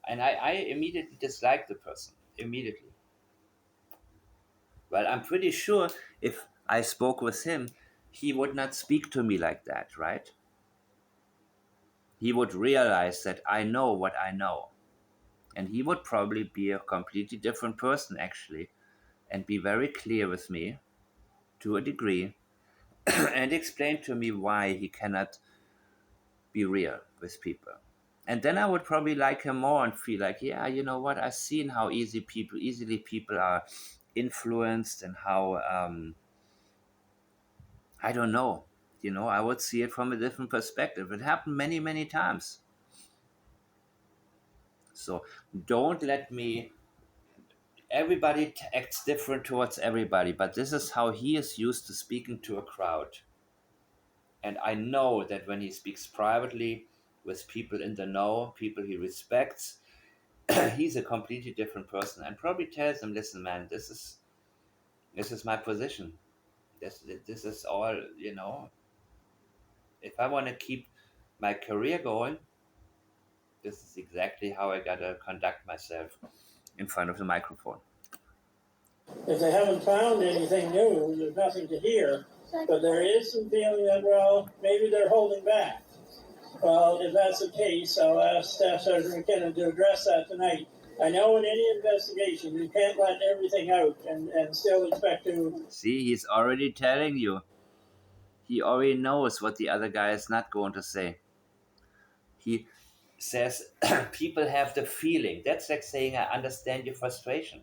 And I immediately dislike the person. Immediately. Well, I'm pretty sure if I spoke with him, he would not speak to me like that, right? He would realize that I know what I know. And he would probably be a completely different person, actually, and be very clear with me to a degree and explain to me why he cannot be real with people. And then I would probably like him more and feel like, yeah, you know what? I've seen how easily people are influenced, and how I don't know. I would see it from a different perspective. It happened many, many times. So don't let me. Everybody acts different towards everybody, but this is how he is used to speaking to a crowd. And I know that when he speaks privately with people in the know, people he respects, he's a completely different person, and probably tells them, "Listen, man, this is my position. This is all. If I want to keep my career going, this is exactly how I gotta conduct myself in front of the microphone." If they haven't found anything new, there's nothing to hear. But there is some feeling that, well, maybe they're holding back. Well, if that's the case, I'll ask Staff Sergeant McKinnon to address that tonight. I know in any investigation, you can't let everything out and still expect to. See, he's already telling you. He already knows what the other guy is not going to say. He says, people have the feeling. That's like saying, I understand your frustration.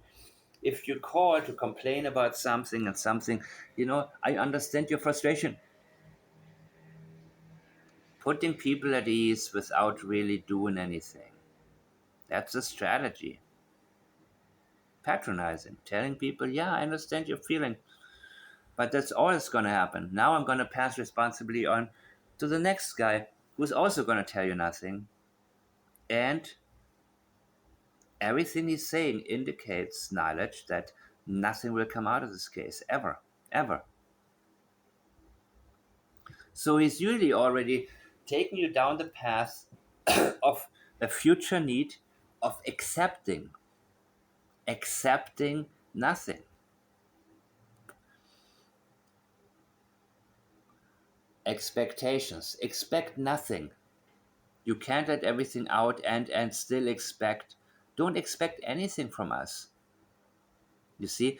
If you call to complain about something and something, I understand your frustration. Putting people at ease without really doing anything. That's a strategy. Patronizing, telling people, yeah, I understand your feeling, but that's always going to happen. Now I'm going to pass responsibility on to the next guy who's also going to tell you nothing. And everything he's saying indicates knowledge that nothing will come out of this case, ever, ever. So he's usually already taking you down the path of a future need of accepting nothing. Expectations. Expect nothing. You can't let everything out and still expect. Don't expect anything from us. You see,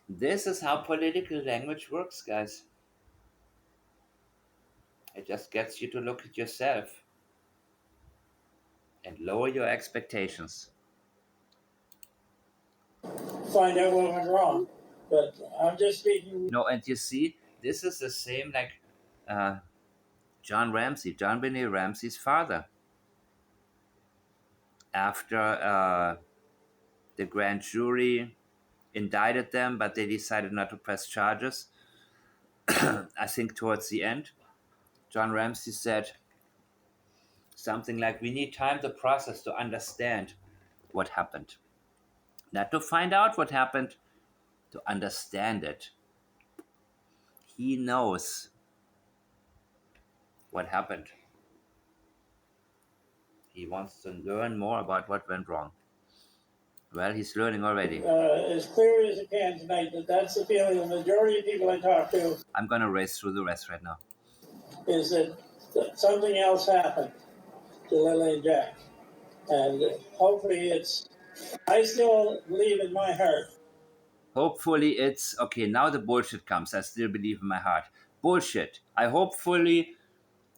this is how political language works, guys. It just gets you to look at yourself and lower your expectations. Find out what went wrong. But I'm just speaking. No, and you see, this is the same like John Benet Ramsey's father. After the grand jury indicted them, but they decided not to press charges, I think towards the end, John Ramsey said something like, we need time to process, to understand what happened. Not to find out what happened, to understand it. He knows what happened. He wants to learn more about what went wrong. Well, he's learning already. As clear as you can tonight that that's the feeling the majority of people I talk to. I'm going to race through the rest right now. Is that something else happened to Lily and Jack. And hopefully I still believe in my heart. Hopefully it's, okay, now the bullshit comes. I still believe in my heart. Bullshit. Hopefully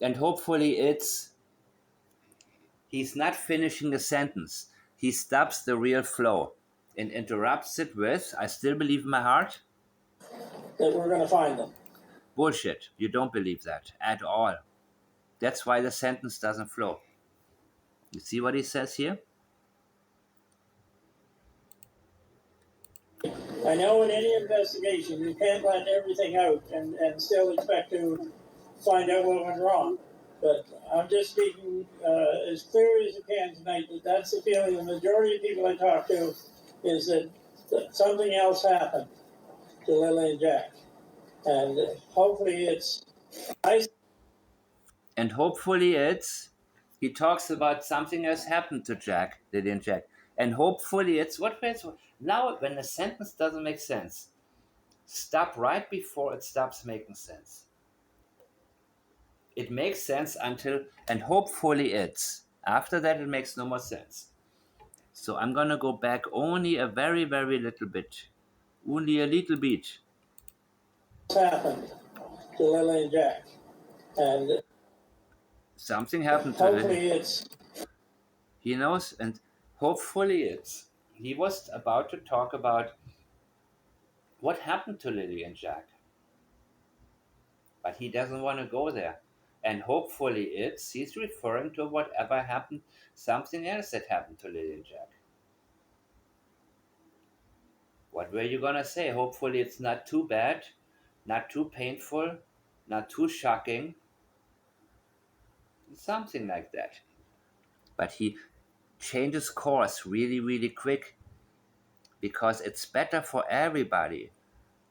it's, he's not finishing a sentence. He stops the real flow and interrupts it with, I still believe in my heart. That we're going to find them. Bullshit. You don't believe that at all. That's why the sentence doesn't flow. You see what he says here? I know in any investigation you can't let everything out and still expect to find out what went wrong. But I'm just speaking as clear as you can tonight that that's the feeling the majority of people I talk to is that something else happened to Lily and Jack. And hopefully he talks about something has happened to Jack, Lily and Jack. And hopefully it's, now when a sentence doesn't make sense, stop right before it stops making sense. It makes sense until, and hopefully it's, after that it makes no more sense. So I'm going to go back only a very, very little bit Only a little bit. What's happened to Lily and Jack? And Something happened to Lily. hopefully it's He knows, and hopefully it's. He was about to talk about what happened to Lily and Jack, but he doesn't want to go there. And hopefully it's. He's referring to whatever happened, something else that happened to Lily and Jack. What were you gonna say? Hopefully it's not too bad, not too painful, not too shocking, something like that. But he changes course really, really quick because it's better for everybody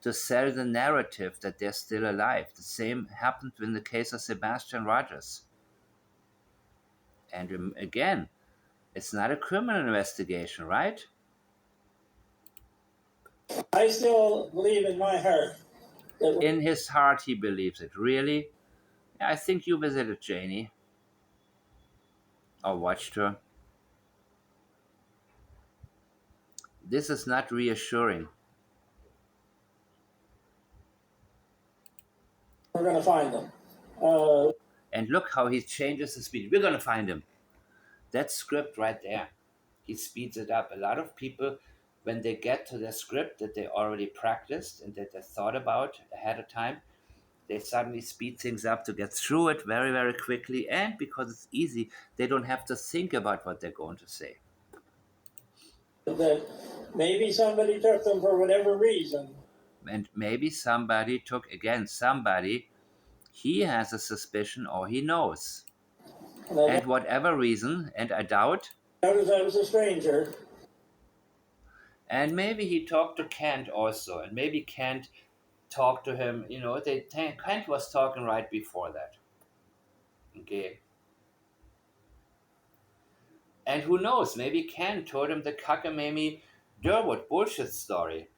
to sell the narrative that they're still alive. The same happened in the case of Sebastian Rogers. And again, it's not a criminal investigation, right? I still believe in my heart that In his heart, he believes it. Really? Yeah, I think you visited Janie or watched her. This is not reassuring. we're going to find them. And look how he changes the speed. We're going to find him. That script right there. He speeds it up. A lot of people, when they get to their script that they already practiced and that they thought about ahead of time, they suddenly speed things up to get through it very, very quickly. And because it's easy, they don't have to think about what they're going to say. That maybe somebody took them for whatever reason. And maybe somebody took, again, somebody, he has a suspicion or he knows. And whatever reason, and I doubt. Notice I was a stranger. And maybe he talked to Kent also. And maybe Kent talked to him. You know, Kent was talking right before that. Okay. And who knows, maybe Kent told him the Cockamamie Durwood bullshit story.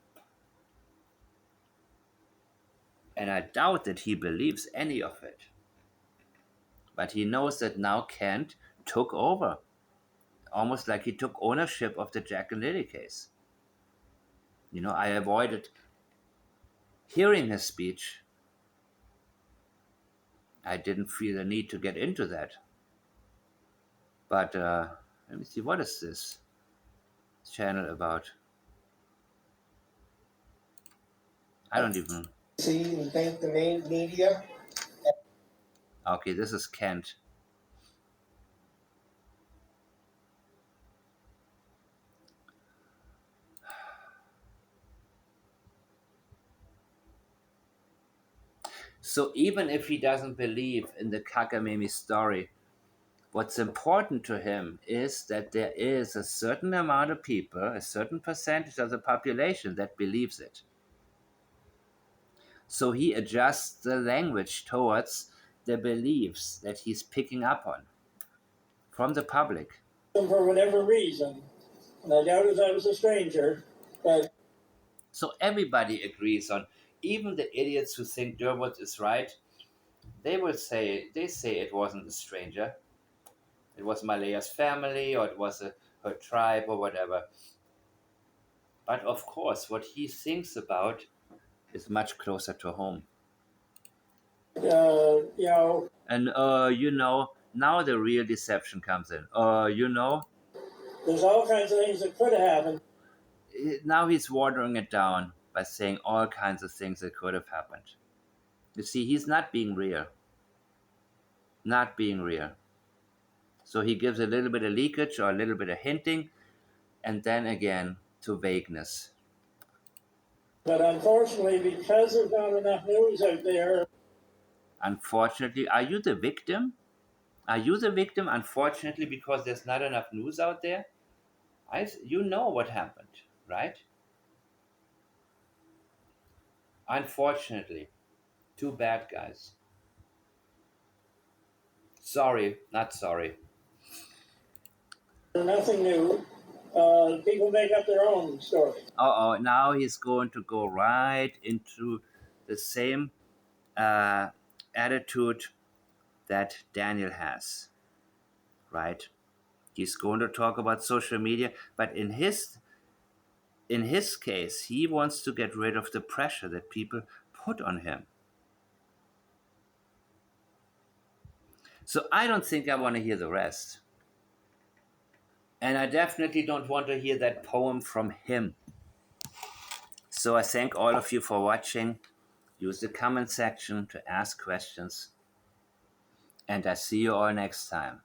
And I doubt that he believes any of it. But he knows that now Kent took over. Almost like he took ownership of the Jack and Lily case. You know, I avoided hearing his speech. I didn't feel the need to get into that. But let me see, what is this channel about? I don't even. See and thank the main media. Okay, this is Kent. So even if he doesn't believe in the Cockamamie story, what's important to him is that there is a certain amount of people, a certain percentage of the population that believes it. So he adjusts the language towards the beliefs that he's picking up on from the public. For whatever reason. And I doubt I was a stranger. But So everybody agrees on, even the idiots who think Durwood is right, they say it wasn't a stranger. It was Malea's family, or it was her tribe, or whatever. But of course, what he thinks about is much closer to home. you know, And you know, now the real deception comes in. You know, there's all kinds of things that could have happened. now he's watering it down by saying all kinds of things that could have happened. You see, he's not being real. Not being real. So he gives a little bit of leakage or a little bit of hinting, and then again to vagueness. But unfortunately, because there's not enough news out there. Unfortunately, are you the victim? Are you the victim, unfortunately, because there's not enough news out there? You know what happened, right? Unfortunately. Too bad, guys. Sorry, not sorry. Nothing new. People make up their own stories. Now he's going to go right into the same attitude that Daniel has, right? He's going to talk about social media, but in his in his case, he wants to get rid of the pressure that people put on him. So I don't think I want to hear the rest. And I definitely don't want to hear that poem from him. So I thank all of you for watching. Use the comment section to ask questions. And I see you all next time.